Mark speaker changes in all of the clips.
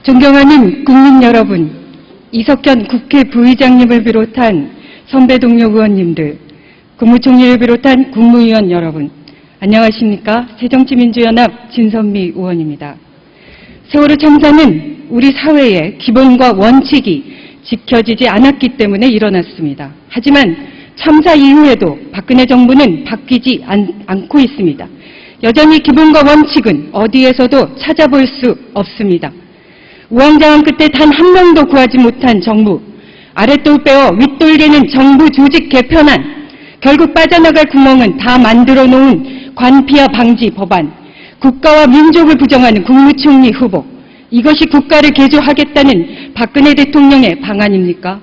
Speaker 1: 존경하는 국민 여러분, 이석현 국회 부의장님을 비롯한 선배 동료 의원님들, 국무총리를 비롯한 국무위원 여러분, 안녕하십니까? 새정치민주연합 진선미 의원입니다. 세월호 참사는 우리 사회의 기본과 원칙이 지켜지지 않았기 때문에 일어났습니다. 하지만 참사 이후에도 박근혜 정부는 바뀌지 않고 있습니다. 여전히 기본과 원칙은 어디에서도 찾아볼 수 없습니다. 우왕좌왕 끝에 단 한 명도 구하지 못한 정부, 아랫돌 빼어 윗돌 개는 정부 조직 개편안, 결국 빠져나갈 구멍은 다 만들어 놓은 관피아 방지 법안, 국가와 민족을 부정하는 국무총리 후보, 이것이 국가를 개조하겠다는 박근혜 대통령의 방안입니까?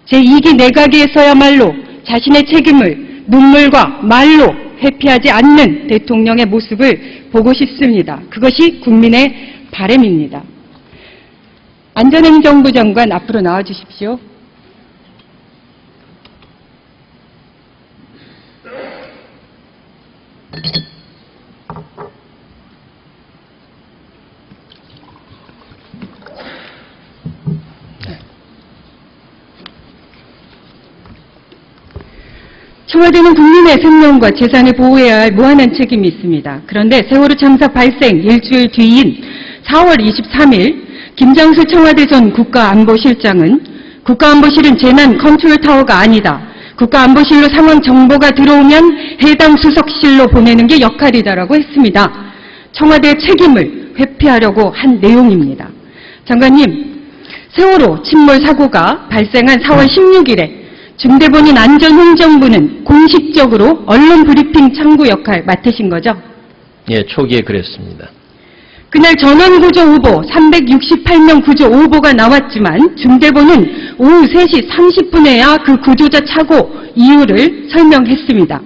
Speaker 1: 제2기 내각에서야말로 자신의 책임을 눈물과 말로 회피하지 않는 대통령의 모습을 보고 싶습니다. 그것이 국민의 바람입니다. 안전행정부 장관 앞으로 나와주십시오. 청와대는 국민의 생명과 재산을 보호해야 할 무한한 책임이 있습니다. 그런데 세월호 참사 발생 일주일 뒤인 4월 23일 김장수 청와대 전 국가안보실장은 국가안보실은 재난 컨트롤 타워가 아니다. 국가안보실로 상황 정보가 들어오면 해당 수석실로 보내는 게 역할이다라고 했습니다. 청와대의 책임을 회피하려고 한 내용입니다. 장관님, 세월호 침몰 사고가 발생한 4월 16일에 중대본인 안전행정부는 공식적으로 언론 브리핑 창구 역할 맡으신 거죠?
Speaker 2: 예, 초기에 그랬습니다.
Speaker 1: 그날 전원구조 오보 368명 구조 오보가 나왔지만 중대본은 오후 3시 30분에야 그 구조자 착오 이유를 설명했습니다.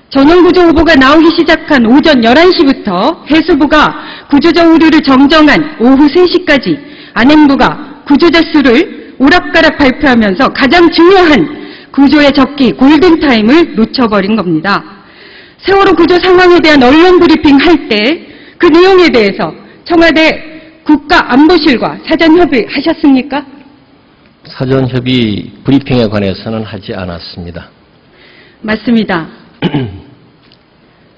Speaker 1: 전원구조 오보가 나오기 시작한 오전 11시부터 해수부가 구조자 오류를 정정한 오후 3시까지 안행부가 구조자 수를 오락가락 발표하면서 가장 중요한 구조의 적기 골든타임을 놓쳐버린 겁니다. 세월호 구조 상황에 대한 언론 브리핑 할 때 그 내용에 대해서 청와대 국가안보실과 사전 협의하셨습니까?
Speaker 2: 사전 협의 브리핑에 관해서는 하지 않았습니다.
Speaker 1: 맞습니다.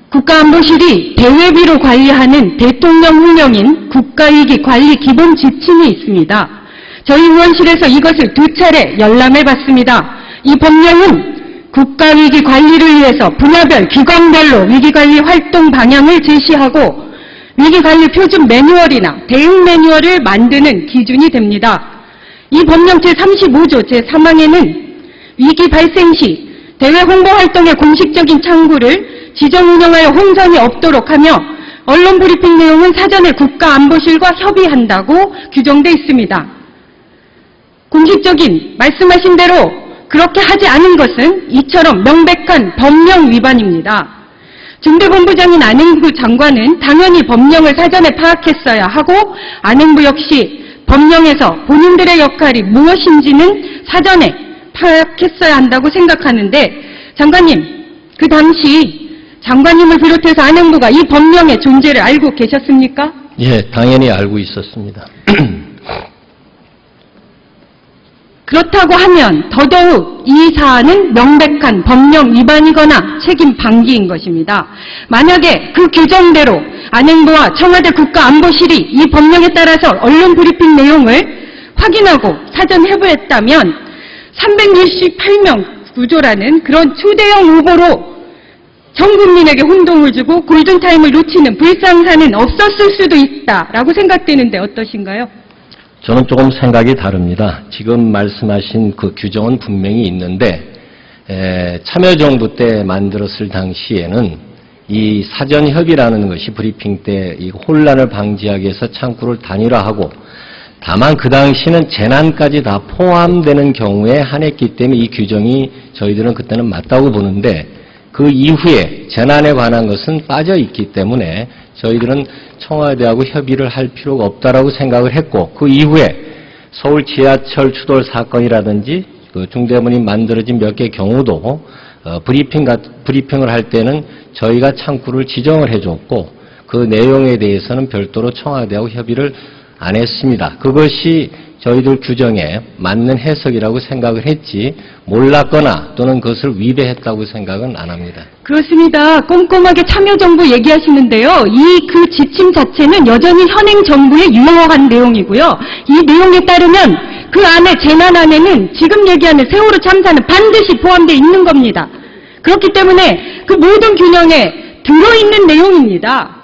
Speaker 1: 국가안보실이 대외비로 관리하는 대통령 훈령인 국가위기 관리 기본 지침이 있습니다. 저희 의원실에서 이것을 2차례 열람해 봤습니다. 이 법령은 국가위기 관리를 위해서 분야별, 기관별로 위기관리 활동 방향을 제시하고 위기관리 표준 매뉴얼이나 대응 매뉴얼을 만드는 기준이 됩니다. 이 법령 제35조 제3항에는 위기 발생 시 대외 홍보 활동의 공식적인 창구를 지정 운영하여 혼선이 없도록 하며 언론 브리핑 내용은 사전에 국가안보실과 협의한다고 규정돼 있습니다. 공식적인 말씀하신 대로 그렇게 하지 않은 것은 이처럼 명백한 법령 위반입니다. 중대본부장인 안행부 장관은 당연히 법령을 사전에 파악했어야 하고 안행부 역시 법령에서 본인들의 역할이 무엇인지는 사전에 파악했어야 한다고 생각하는데 장관님, 그 당시 장관님을 비롯해서 안행부가 이 법령의 존재를 알고 계셨습니까?
Speaker 2: 예, 당연히 알고 있었습니다.
Speaker 1: 그렇다고 하면 더더욱 이 사안은 명백한 법령 위반이거나 책임 방기인 것입니다. 만약에 그 규정대로 안행부와 청와대 국가안보실이 이 법령에 따라서 언론 브리핑 내용을 확인하고 사전 협의했다면 368명 구조라는 그런 초대형 오보로 전 국민에게 혼동을 주고 골든타임을 놓치는 불상사는 없었을 수도 있다라고 생각되는데 어떠신가요?
Speaker 2: 저는 조금 생각이 다릅니다. 지금 말씀하신 그 규정은 분명히 있는데 참여정부 때 만들었을 당시에는 이 사전협의라는 것이 브리핑 때 이 혼란을 방지하기 위해서 창구를 단일화하고 다만 그 당시는 재난까지 다 포함되는 경우에 한했기 때문에 이 규정이 저희들은 그때는 맞다고 보는데 그 이후에 재난에 관한 것은 빠져 있기 때문에 저희들은 청와대하고 협의를 할 필요가 없다라고 생각을 했고 그 이후에 서울 지하철 추돌 사건이라든지 그 중대본이 만들어진 몇 개 경우도 브리핑을 할 때는 저희가 창구를 지정을 해줬고 그 내용에 대해서는 별도로 청와대하고 협의를 안 했습니다. 그것이 저희들 규정에 맞는 해석이라고 생각을 했지 몰랐거나 또는 그것을 위배했다고 생각은 안 합니다.
Speaker 1: 그렇습니다. 꼼꼼하게 참여정부 얘기하시는데요. 그 지침 자체는 여전히 현행 정부에 유효한 내용이고요. 이 내용에 따르면 그 안에 재난 안에는 지금 얘기하는 세월호 참사는 반드시 포함되어 있는 겁니다. 그렇기 때문에 그 모든 균형에 들어있는 내용입니다.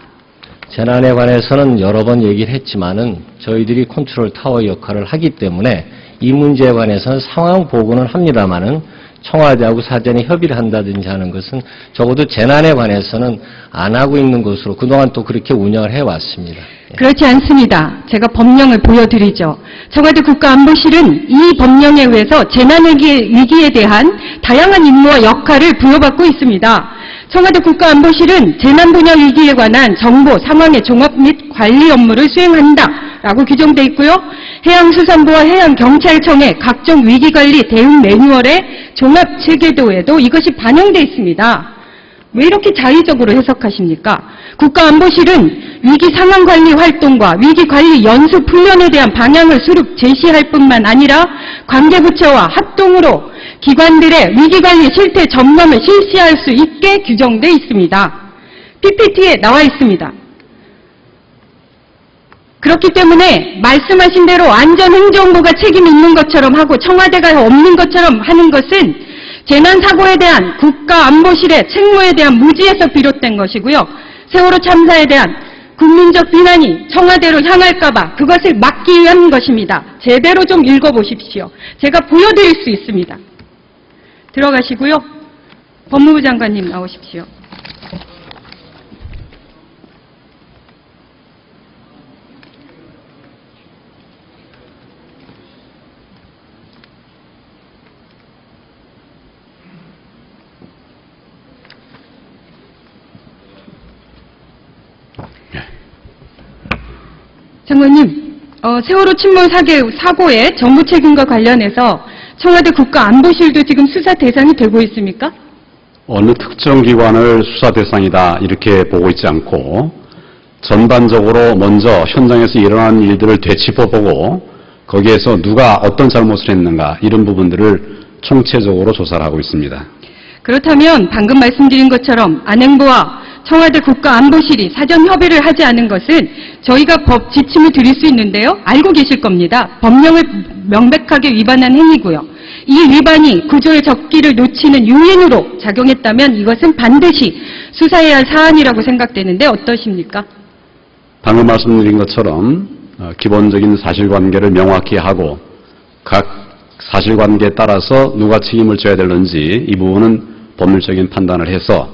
Speaker 2: 재난에 관해서는 여러 번 얘기를 했지만은 저희들이 컨트롤 타워 역할을 하기 때문에 이 문제에 관해서는 상황 보고는 합니다만은 청와대하고 사전에 협의를 한다든지 하는 것은 적어도 재난에 관해서는 안 하고 있는 것으로 그동안 또 그렇게 운영을 해왔습니다.
Speaker 1: 그렇지 않습니다. 제가 법령을 보여드리죠. 청와대 국가안보실은 이 법령에 의해서 재난위기에 대한 다양한 임무와 역할을 부여받고 있습니다. 청와대 국가안보실은 재난분야 위기에 관한 정보, 상황의 종합 및 관리 업무를 수행한다라고 규정되어 있고요. 해양수산부와 해양경찰청의 각종 위기관리 대응 매뉴얼의 종합체계도에도 이것이 반영되어 있습니다. 왜 이렇게 자의적으로 해석하십니까? 국가안보실은 위기상황관리 활동과 위기관리 연습 훈련에 대한 방향을 수립 제시할 뿐만 아니라 관계부처와 합동으로 기관들의 위기관리 실태 점검을 실시할 수 있게 규정되어 있습니다. PPT에 나와 있습니다. 그렇기 때문에 말씀하신 대로 안전행정부가 책임 있는 것처럼 하고 청와대가 없는 것처럼 하는 것은 재난사고에 대한 국가안보실의 책무에 대한 무지에서 비롯된 것이고요. 세월호 참사에 대한 국민적 비난이 청와대로 향할까봐 그것을 막기 위한 것입니다. 제대로 좀 읽어보십시오. 제가 보여드릴 수 있습니다. 들어가시고요. 법무부 장관님 나오십시오. 장관님, 세월호 침몰 사고의 정부 책임과 관련해서 청와대 국가안보실도 지금 수사 대상이 되고 있습니까?
Speaker 3: 어느 특정 기관을 수사 대상이다 이렇게 보고 있지 않고 전반적으로 먼저 현장에서 일어난 일들을 되짚어보고 거기에서 누가 어떤 잘못을 했는가 이런 부분들을 총체적으로 조사를 하고 있습니다.
Speaker 1: 그렇다면 방금 말씀드린 것처럼 안행부와 청와대 국가안보실이 사전 협의를 하지 않은 것은 저희가 법 지침을 드릴 수 있는데요. 알고 계실 겁니다. 법령을 명백하게 위반한 행위고요. 이 위반이 구조의 적기를 놓치는 요인으로 작용했다면 이것은 반드시 수사해야 할 사안이라고 생각되는데 어떠십니까?
Speaker 3: 방금 말씀드린 것처럼 기본적인 사실관계를 명확히 하고 각 사실관계에 따라서 누가 책임을 져야 되는지 이 부분은 법률적인 판단을 해서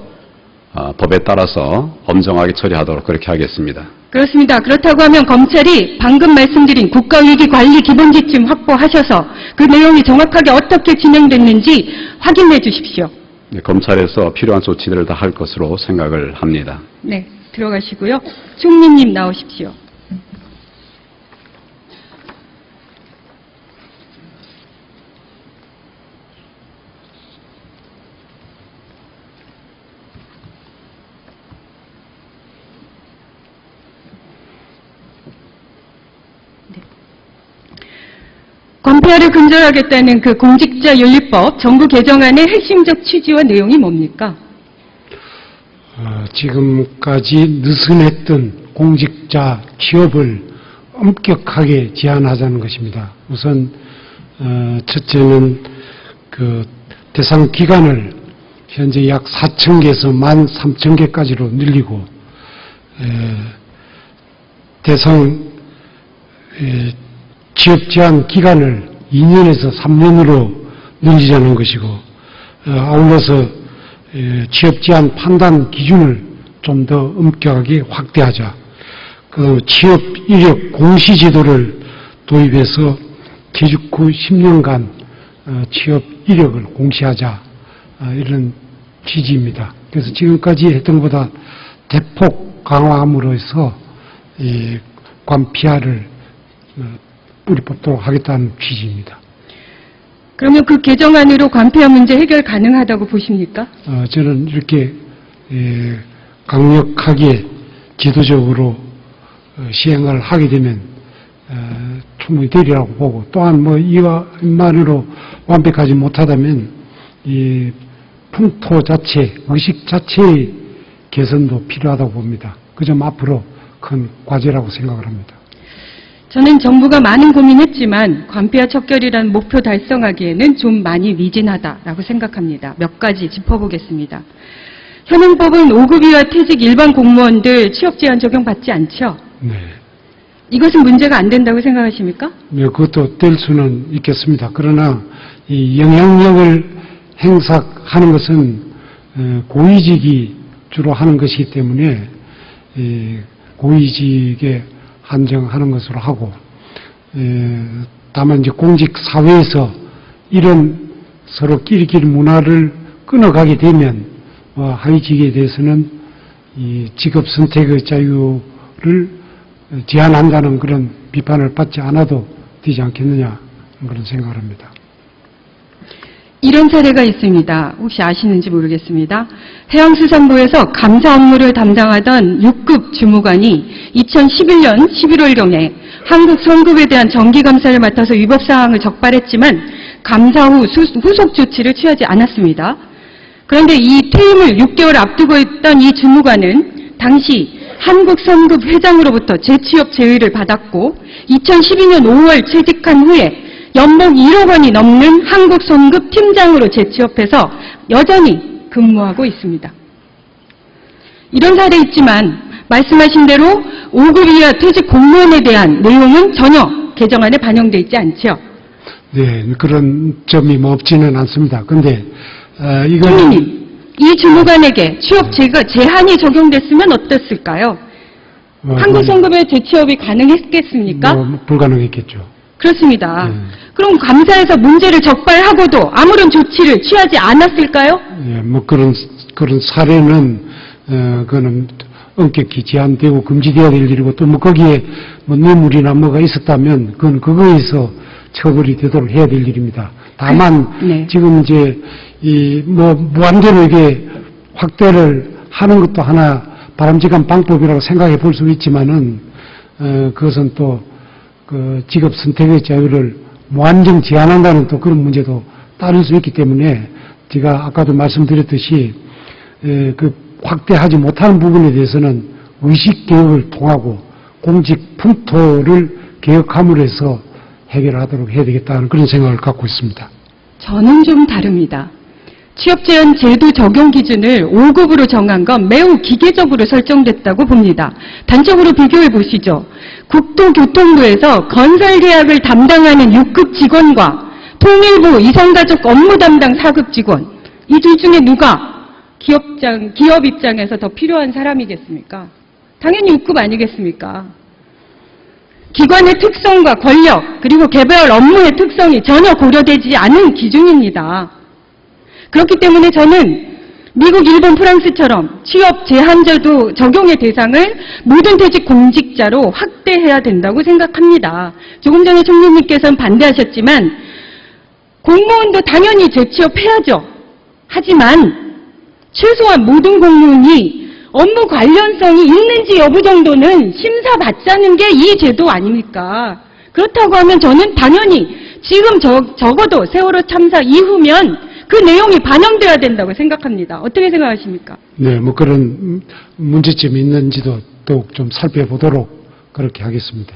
Speaker 3: 법에 따라서 엄정하게 처리하도록 그렇게 하겠습니다.
Speaker 1: 그렇습니다. 그렇다고 하면 검찰이 방금 말씀드린 국가위기관리 기본지침 확보하셔서 그 내용이 정확하게 어떻게 진행됐는지 확인해 주십시오.
Speaker 3: 네, 검찰에서 필요한 조치들을 다 할 것으로 생각을 합니다.
Speaker 1: 네, 들어가시고요. 총리님 나오십시오. 관폐하를 근절하겠다는 그 공직자윤리법 정부 개정안의 핵심적 취지와 내용이 뭡니까?
Speaker 4: 지금까지 느슨했던 공직자 취업을 엄격하게 제한하자는 것입니다. 우선 첫째는 그 대상 기간을 현재 약 4,000개에서 13,000개까지로 늘리고 대상 취업 제한 기간을 2년에서 3년으로 늘리자는 것이고 아울러서 취업 제한 판단 기준을 좀 더 엄격하게 확대하자. 그 취업 이력 공시 제도를 도입해서 퇴직 후 10년간 취업 이력을 공시하자 이런 취지입니다. 그래서 지금까지 했던 것보다 대폭 강화함으로 해서 이 관피아를 뿌리 뽑도록 하겠다는 취지입니다.
Speaker 1: 그러면 그 개정안으로 관폐하 문제 해결 가능하다고 보십니까?
Speaker 4: 저는 이렇게 강력하게 지도적으로 시행을 하게 되면 충분히 되리라고 보고, 또한 뭐 이만으로 완벽하지 못하다면 이 풍토 자체, 의식 자체의 개선도 필요하다고 봅니다. 그 점 앞으로 큰 과제라고 생각을 합니다.
Speaker 1: 저는 정부가 많은 고민했지만 관폐와 척결이라는 목표 달성하기에는 좀 많이 미진하다라고 생각합니다. 몇 가지 짚어보겠습니다. 현행법은 5급 이하 퇴직 일반 공무원들 취업 제한 적용받지 않죠?
Speaker 4: 네.
Speaker 1: 이것은 문제가 안 된다고 생각하십니까?
Speaker 4: 네, 그것도 될 수는 있겠습니다. 그러나 이 영향력을 행사하는 것은 고위직이 주로 하는 것이기 때문에 고위직에 한정하는 것으로 하고, 다만 이제 공직 사회에서 이런 서로 끼리끼리 문화를 끊어가게 되면 하위직에 대해서는 이 직업 선택의 자유를 제한한다는 그런 비판을 받지 않아도 되지 않겠느냐 그런 생각을 합니다.
Speaker 1: 이런 사례가 있습니다. 혹시 아시는지 모르겠습니다. 해양수산부에서 감사 업무를 담당하던 6급 주무관이 2011년 11월경에 한국 성급에 대한 정기감사를 맡아서 위법사항을 적발했지만 감사 후 후속 조치를 취하지 않았습니다. 그런데 이 퇴임을 6개월 앞두고 있던 이 주무관은 당시 한국성급 회장으로부터 재취업 제의를 받았고 2012년 5월 퇴직한 후에 연봉 1억 원이 넘는 한국성급 팀장으로 재취업해서 여전히 근무하고 있습니다. 이런 사례 있지만 말씀하신 대로 5급 이하 퇴직 공무원에 대한 내용은 전혀 개정안에 반영되어 있지 않죠?
Speaker 4: 네, 그런 점이 뭐 없지는 않습니다. 근데 이건
Speaker 1: 주민님, 이 주무관에게 취업 제한이 적용됐으면 어땠을까요? 한국성급의 재취업이 가능했겠습니까?
Speaker 4: 뭐 불가능했겠죠.
Speaker 1: 그렇습니다. 그럼 감사에서 문제를 적발하고도 아무런 조치를 취하지 않았을까요?
Speaker 4: 예, 뭐 그런 사례는 그거는 엄격히 제한되고 금지되어야 될 일이고, 또 뭐 거기에 뭐 뇌물이나 뭐가 있었다면 그건 그거에서 처벌이 되도록 해야 될 일입니다. 다만
Speaker 1: 네.
Speaker 4: 지금 이제 이 뭐 무한대로 이게 확대를 하는 것도 하나 바람직한 방법이라고 생각해 볼 수 있지만은 그것은 또 그 직업 선택의 자유를 무한정 제한한다는 또 그런 문제도 따를 수 있기 때문에 제가 아까도 말씀드렸듯이 그 확대하지 못하는 부분에 대해서는 의식 개혁을 통하고 공직 풍토를 개혁함으로 해서 해결하도록 해야 되겠다는 그런 생각을 갖고 있습니다.
Speaker 1: 저는 좀 다릅니다. 취업제한 제도 적용 기준을 5급으로 정한 건 매우 기계적으로 설정됐다고 봅니다. 단적으로 비교해 보시죠. 국토교통부에서 건설계약을 담당하는 6급 직원과 통일부 이산가족 업무 담당 4급 직원, 이 둘 중에 누가 기업 입장에서 더 필요한 사람이겠습니까? 당연히 6급 아니겠습니까? 기관의 특성과 권력, 그리고 개별 업무의 특성이 전혀 고려되지 않은 기준입니다. 그렇기 때문에 저는 미국, 일본, 프랑스처럼 취업 제한제도 적용의 대상을 모든 퇴직 공직자로 확대해야 된다고 생각합니다. 조금 전에 총리님께서는 반대하셨지만 공무원도 당연히 재취업해야죠. 하지만 최소한 모든 공무원이 업무 관련성이 있는지 여부 정도는 심사받자는 게 이 제도 아닙니까? 그렇다고 하면 저는 당연히 지금 적어도 세월호 참사 이후면 그 내용이 반영돼야 된다고 생각합니다. 어떻게 생각하십니까?
Speaker 4: 네, 뭐 그런 문제점이 있는지도 더욱 좀 살펴보도록 그렇게 하겠습니다.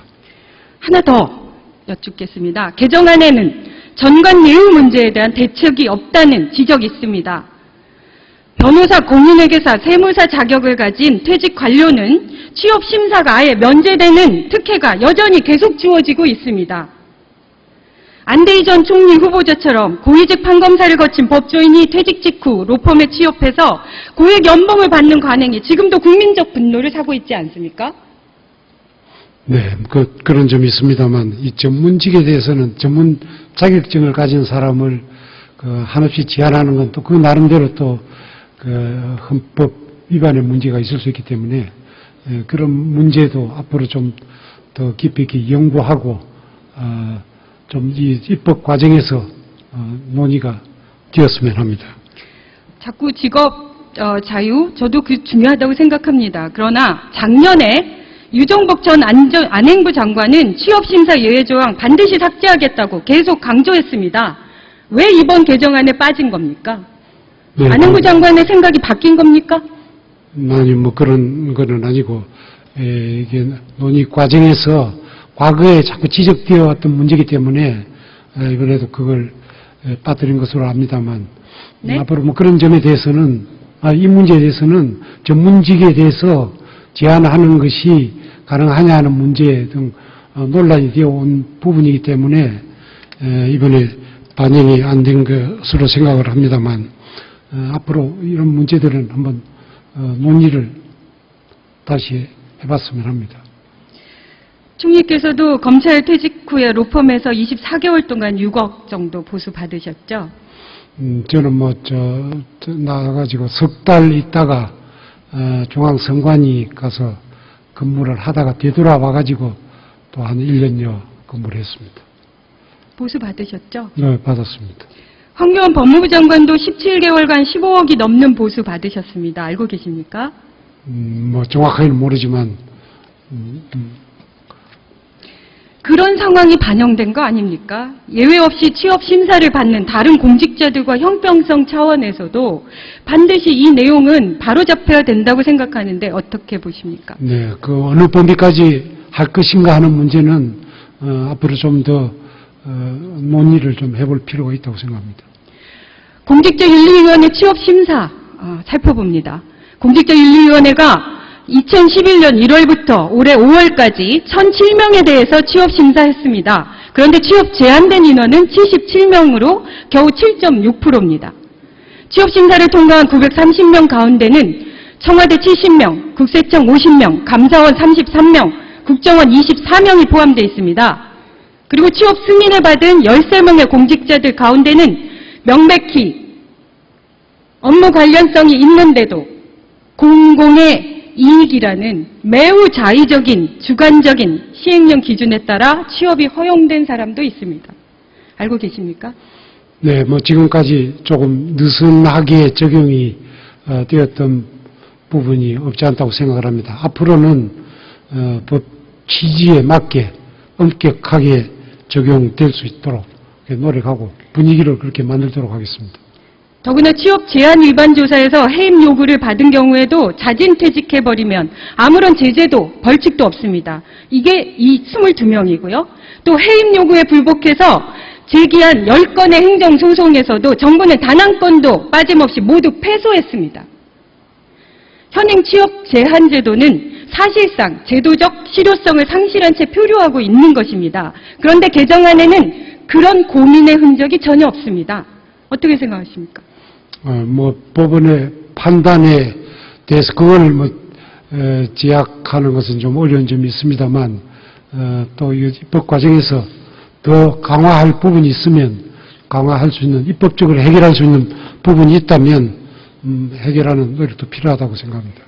Speaker 1: 하나 더 여쭙겠습니다. 개정안에는 전관 예우 문제에 대한 대책이 없다는 지적이 있습니다. 변호사, 공인회계사, 세무사 자격을 가진 퇴직 관료는 취업 심사가 아예 면제되는 특혜가 여전히 계속 주어지고 있습니다. 안대희 전 총리 후보자처럼 고위직 판검사를 거친 법조인이 퇴직 직후 로펌에 취업해서 고액 연봉을 받는 관행이 지금도 국민적 분노를 사고 있지 않습니까?
Speaker 4: 네, 그런 점이 있습니다만 이 전문직에 대해서는 전문 자격증을 가진 사람을 한없이 제한하는 건 또 그 나름대로 또 헌법 위반의 문제가 있을 수 있기 때문에 그런 문제도 앞으로 좀 더 깊이 있게 연구하고 좀 이 입법 과정에서 논의가 되었으면 합니다.
Speaker 1: 자꾸 직업 자유, 저도 그 중요하다고 생각합니다. 그러나 작년에 유정복 전 안행부 장관은 취업심사 예외조항 반드시 삭제하겠다고 계속 강조했습니다. 왜 이번 개정안에 빠진 겁니까?
Speaker 4: 네,
Speaker 1: 안행부 장관의 생각이 바뀐 겁니까?
Speaker 4: 아니, 뭐 그런 거는 아니고, 이게 논의 과정에서 과거에 자꾸 지적되어 왔던 문제이기 때문에, 이번에도 그걸 빠뜨린 것으로 압니다만,
Speaker 1: 네?
Speaker 4: 앞으로 뭐 그런 점에 대해서는, 이 문제에 대해서는 전문직에 대해서 제한하는 것이 가능하냐 하는 문제 등 논란이 되어 온 부분이기 때문에, 이번에 반영이 안 된 것으로 생각을 합니다만, 앞으로 이런 문제들은 한번 논의를 다시 해봤으면 합니다.
Speaker 1: 총리께서도 검찰 퇴직 후에 로펌에서 24개월 동안 6억 정도 보수 받으셨죠?
Speaker 4: 저는 나가가지고 석 달 있다가 중앙선관위 가서 근무를 하다가 되돌아와가지고 또 한 1년여 근무를 했습니다.
Speaker 1: 보수 받으셨죠?
Speaker 4: 네, 받았습니다.
Speaker 1: 황교안 법무부 장관도 17개월간 15억이 넘는 보수 받으셨습니다. 알고 계십니까?
Speaker 4: 뭐 정확하게는 모르지만
Speaker 1: 그런 상황이 반영된 거 아닙니까? 예외 없이 취업 심사를 받는 다른 공직자들과 형평성 차원에서도 반드시 이 내용은 바로잡혀야 된다고 생각하는데 어떻게 보십니까?
Speaker 4: 네, 그 어느 범위까지 할 것인가 하는 문제는 앞으로 좀 더 논의를 좀 해볼 필요가 있다고 생각합니다.
Speaker 1: 공직자윤리위원회 취업심사 살펴봅니다. 공직자윤리위원회가 2011년 1월부터 올해 5월까지 1,007명에 대해서 취업심사했습니다. 그런데 취업 제한된 인원은 77명으로 겨우 7.6%입니다. 취업심사를 통과한 930명 가운데는 청와대 70명, 국세청 50명, 감사원 33명, 국정원 24명이 포함되어 있습니다. 그리고 취업 승인을 받은 13명의 공직자들 가운데는 명백히 업무 관련성이 있는데도 공공의 이익이라는 매우 자의적인 주관적인 시행령 기준에 따라 취업이 허용된 사람도 있습니다. 알고 계십니까?
Speaker 4: 네, 뭐 지금까지 조금 느슨하게 적용이 되었던 부분이 없지 않다고 생각을 합니다. 앞으로는 법 취지에 맞게 엄격하게 적용될 수 있도록 노력하고 분위기를 그렇게 만들도록 하겠습니다.
Speaker 1: 더구나 취업 제한 위반 조사에서 해임 요구를 받은 경우에도 자진 퇴직해버리면 아무런 제재도 벌칙도 없습니다. 이게 이 22명이고요. 또 해임 요구에 불복해서 제기한 10건의 행정소송에서도 정부는 단 한 건도 빠짐없이 모두 패소했습니다. 현행 취업 제한 제도는 사실상 제도적 실효성을 상실한 채 표류하고 있는 것입니다. 그런데 개정안에는 그런 고민의 흔적이 전혀 없습니다. 어떻게 생각하십니까?
Speaker 4: 뭐 법원의 판단에 대해서 그걸 제약하는 것은 좀 어려운 점이 있습니다만 또 입법 과정에서 더 강화할 부분이 있으면 강화할 수 있는 입법적으로 해결할 수 있는 부분이 있다면 해결하는 노력도 필요하다고 생각합니다.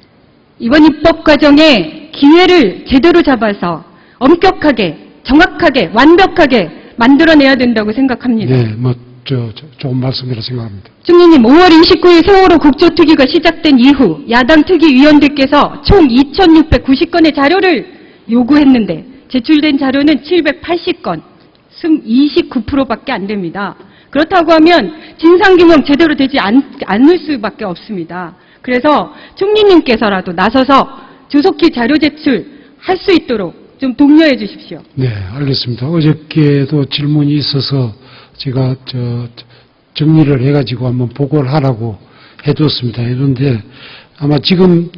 Speaker 1: 이번 입법 과정에 기회를 제대로 잡아서 엄격하게, 정확하게, 완벽하게 만들어내야 된다고 생각합니다.
Speaker 4: 네, 좋은 말씀이라 생각합니다.
Speaker 1: 총리님, 5월 29일 세월호 국조특위가 시작된 이후 야당 특위위원들께서 총 2,690건의 자료를 요구했는데 제출된 자료는 780건, 29%밖에 안 됩니다. 그렇다고 하면 진상규명 제대로 되지 않을 수밖에 없습니다. 그래서 총리님께서라도 나서서 조속히 자료 제출할 수 있도록 좀 독려해 주십시오.
Speaker 4: 네, 알겠습니다. 어저께도 질문이 있어서 제가 정리를 해가지고 한번 보고를 하라고 해뒀습니다. 해뒀는데 아마 지금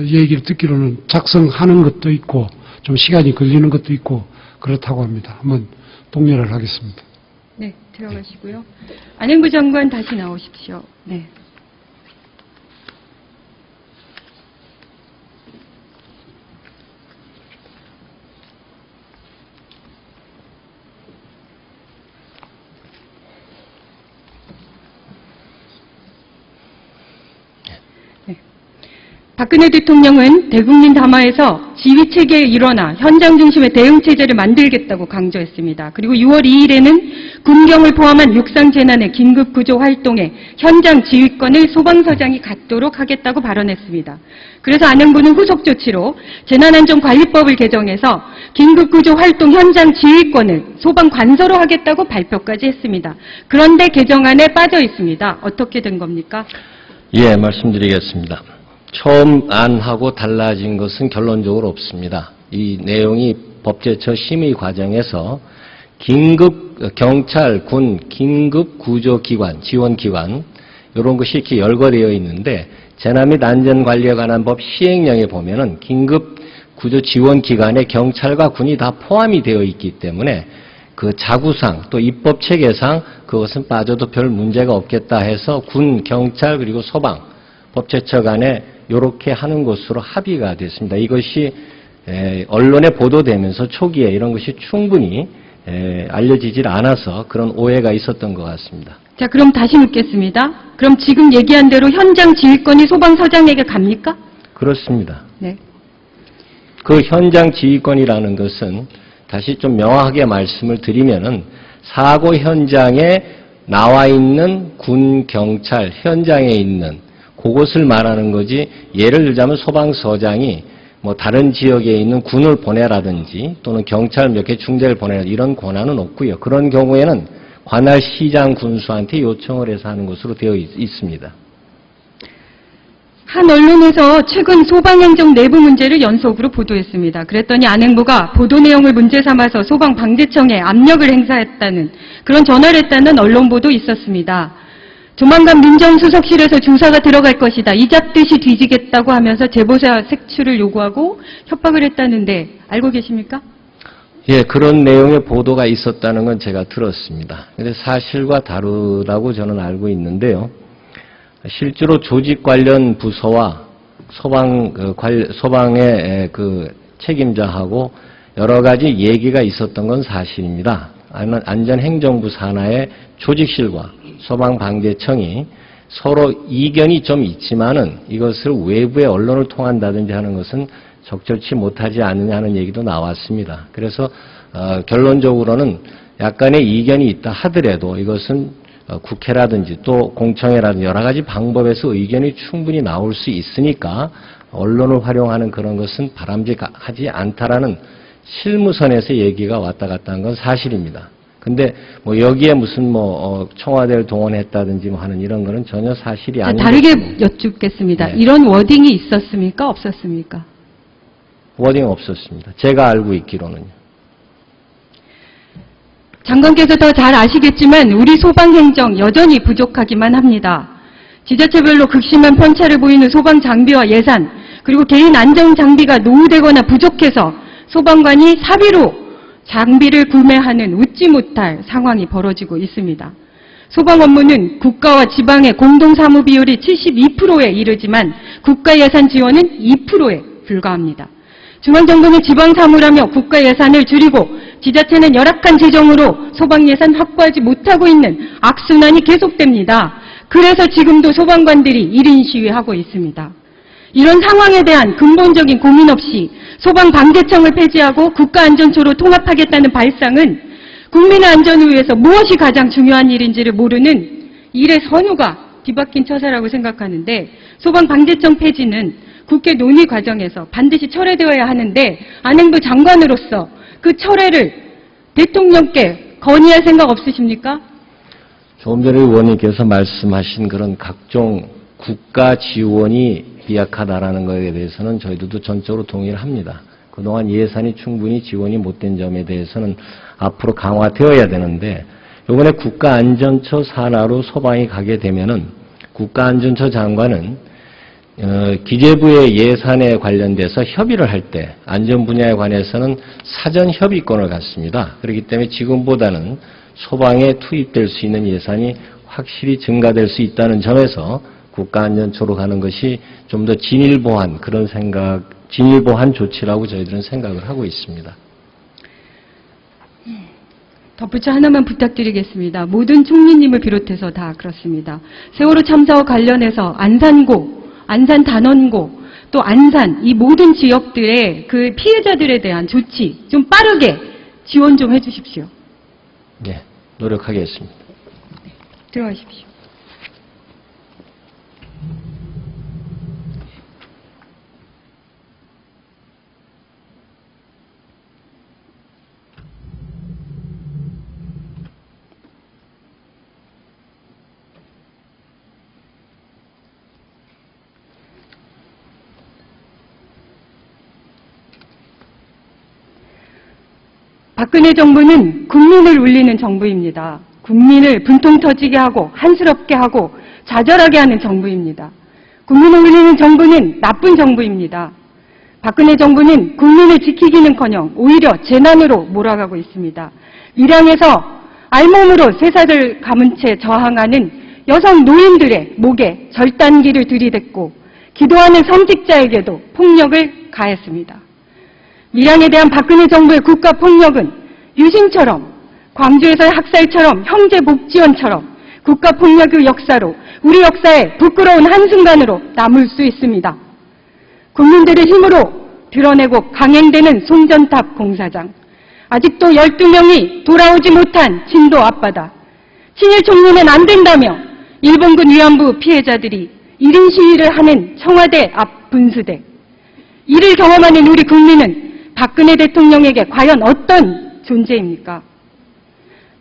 Speaker 4: 얘기를 듣기로는 작성하는 것도 있고 좀 시간이 걸리는 것도 있고 그렇다고 합니다. 한번 독려를 하겠습니다.
Speaker 1: 네, 들어가시고요. 안행부 장관 다시 나오십시오. 네. 박근혜 대통령은 대국민 담화에서 지휘체계에 일어나 현장 중심의 대응체제를 만들겠다고 강조했습니다. 그리고 6월 2일에는 군경을 포함한 육상재난의 긴급구조 활동에 현장 지휘권을 소방서장이 갖도록 하겠다고 발언했습니다. 그래서 안행부는 후속 조치로 재난안전관리법을 개정해서 긴급구조 활동 현장 지휘권을 소방관서로 하겠다고 발표까지 했습니다. 그런데 개정안에 빠져 있습니다. 어떻게 된 겁니까?
Speaker 2: 예, 말씀드리겠습니다. 처음 안하고 달라진 것은 결론적으로 없습니다. 이 내용이 법제처 심의 과정에서 긴급 경찰, 군, 긴급 구조기관, 지원기관 이런 것이 이렇게 열거되어 있는데 재난 및 안전관리에 관한 법 시행령에 보면은 긴급 구조 지원기관에 경찰과 군이 다 포함이 되어 있기 때문에 그 자구상 또 입법 체계상 그것은 빠져도 별 문제가 없겠다 해서 군, 경찰 그리고 소방, 법제처 간에 이렇게 하는 것으로 합의가 됐습니다. 이것이 언론에 보도되면서 초기에 이런 것이 충분히 알려지질 않아서 그런 오해가 있었던 것 같습니다.
Speaker 1: 자, 그럼 다시 묻겠습니다. 그럼 지금 얘기한 대로 현장 지휘권이 소방서장에게 갑니까?
Speaker 2: 그렇습니다.
Speaker 1: 네.
Speaker 2: 그 현장 지휘권이라는 것은 다시 좀 명확하게 말씀을 드리면은 사고 현장에 나와 있는 군, 경찰, 현장에 있는 그것을 말하는 거지 예를 들자면 소방서장이 뭐 다른 지역에 있는 군을 보내라든지 또는 경찰 몇 개 중대를 보내라 이런 권한은 없고요. 그런 경우에는 관할 시장 군수한테 요청을 해서 하는 것으로 되어 있습니다.
Speaker 1: 한 언론에서 최근 소방행정 내부 문제를 연속으로 보도했습니다. 그랬더니 안행부가 보도 내용을 문제 삼아서 소방방재청에 압력을 행사했다는 그런 전화를 했다는 언론 보도 있었습니다. 조만간 민정수석실에서 조사가 들어갈 것이다. 이 잡듯이 뒤지겠다고 하면서 제보자 색출을 요구하고 협박을 했다는데 알고 계십니까?
Speaker 2: 예, 그런 내용의 보도가 있었다는 건 제가 들었습니다. 근데 사실과 다르다고 저는 알고 있는데요. 실제로 조직 관련 부서와 소방의 그 책임자하고 여러 가지 얘기가 있었던 건 사실입니다. 안전행정부 산하의 조직실과 소방방재청이 서로 이견이 좀 있지만은 이것을 외부의 언론을 통한다든지 하는 것은 적절치 못하지 않느냐 하는 얘기도 나왔습니다. 그래서 결론적으로는 약간의 이견이 있다 하더라도 이것은 국회라든지 또 공청회라든지 여러 가지 방법에서 의견이 충분히 나올 수 있으니까 언론을 활용하는 그런 것은 바람직하지 않다라는 실무선에서 얘기가 왔다 갔다 한 건 사실입니다. 근데 뭐 여기에 무슨 청와대를 동원했다든지 뭐 하는 이런 거는 전혀 사실이 아닌
Speaker 1: 다르게 여쭙겠습니다.
Speaker 2: 네.
Speaker 1: 이런 워딩이 있었습니까? 없었습니까?
Speaker 2: 워딩 없었습니다. 제가 알고 있기로는요.
Speaker 1: 장관께서 더 잘 아시겠지만 우리 소방행정 여전히 부족하기만 합니다. 지자체별로 극심한 편차를 보이는 소방 장비와 예산, 그리고 개인 안전 장비가 노후되거나 부족해서 소방관이 사비로 장비를 구매하는 웃지 못할 상황이 벌어지고 있습니다. 소방 업무는 국가와 지방의 공동사무 비율이 72%에 이르지만 국가 예산 지원은 2%에 불과합니다. 중앙정부는 지방사무라며 국가 예산을 줄이고 지자체는 열악한 재정으로 소방 예산 확보하지 못하고 있는 악순환이 계속됩니다. 그래서 지금도 소방관들이 1인 시위하고 있습니다. 이런 상황에 대한 근본적인 고민 없이 소방방재청을 폐지하고 국가안전처로 통합하겠다는 발상은 국민의 안전을 위해서 무엇이 가장 중요한 일인지를 모르는 일의 선우가 뒤바뀐 처사라고 생각하는데 소방방재청 폐지는 국회 논의 과정에서 반드시 철회되어야 하는데 안행부 장관으로서 그 철회를 대통령께 건의할 생각 없으십니까?
Speaker 2: 조금 전에 의원님께서 말씀하신 그런 각종 국가 지원이 비약하다라는 것에 대해서는 저희들도 전적으로 동의를 합니다. 그동안 예산이 충분히 지원이 못된 점에 대해서는 앞으로 강화되어야 되는데 이번에 국가안전처 산하로 소방이 가게 되면은 국가안전처 장관은 기재부의 예산에 관련돼서 협의를 할 때 안전 분야에 관해서는 사전 협의권을 갖습니다. 그렇기 때문에 지금보다는 소방에 투입될 수 있는 예산이 확실히 증가될 수 있다는 점에서 국가안전처로 가는 것이 좀 더 진일보한 그런 진일보한 조치라고 저희들은 생각을 하고 있습니다.
Speaker 1: 덧붙여 하나만 부탁드리겠습니다. 모든 총리님을 비롯해서 다 그렇습니다. 세월호 참사와 관련해서 안산고, 안산 단원고, 또 안산 이 모든 지역들의 그 피해자들에 대한 조치 좀 빠르게 지원 좀 해주십시오.
Speaker 2: 네, 노력하겠습니다.
Speaker 1: 들어가십시오. 박근혜 정부는 국민을 울리는 정부입니다. 국민을 분통 터지게 하고 한스럽게 하고 좌절하게 하는 정부입니다. 국민을 울리는 정부는 나쁜 정부입니다. 박근혜 정부는 국민을 지키기는커녕 오히려 재난으로 몰아가고 있습니다. 밀양에서 알몸으로 세상을 감은 채 저항하는 여성 노인들의 목에 절단기를 들이댔고 기도하는 선직자에게도 폭력을 가했습니다. 밀양에 대한 박근혜 정부의 국가폭력은 유신처럼 광주에서의 학살처럼 형제복지원처럼 국가폭력의 역사로 우리 역사에 부끄러운 한순간으로 남을 수 있습니다. 국민들의 힘으로 드러내고 강행되는 송전탑 공사장, 아직도 12명이 돌아오지 못한 진도 앞바다, 친일 총리는 안 된다며 일본군 위안부 피해자들이 1인 시위를 하는 청와대 앞 분수대, 이를 경험하는 우리 국민은 박근혜 대통령에게 과연 어떤 존재입니까?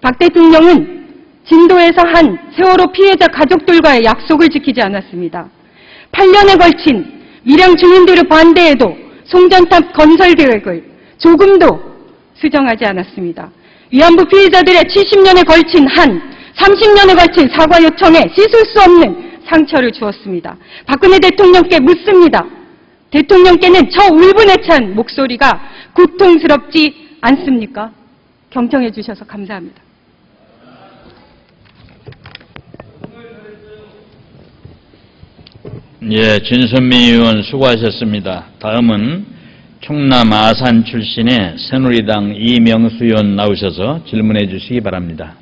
Speaker 1: 박 대통령은 진도에서 한 세월호 피해자 가족들과의 약속을 지키지 않았습니다. 8년에 걸친 밀양 주민들의 반대에도 송전탑 건설 계획을 조금도 수정하지 않았습니다. 위안부 피해자들의 70년에 걸친 30년에 걸친 사과 요청에 씻을 수 없는 상처를 주었습니다. 박근혜 대통령께 묻습니다. 대통령께는 저 울분에 찬 목소리가 고통스럽지 않습니까? 경청해 주셔서 감사합니다.
Speaker 5: 예, 진선미 의원 수고하셨습니다. 다음은 충남 아산 출신의 새누리당 이명수 의원 나오셔서 질문해 주시기 바랍니다.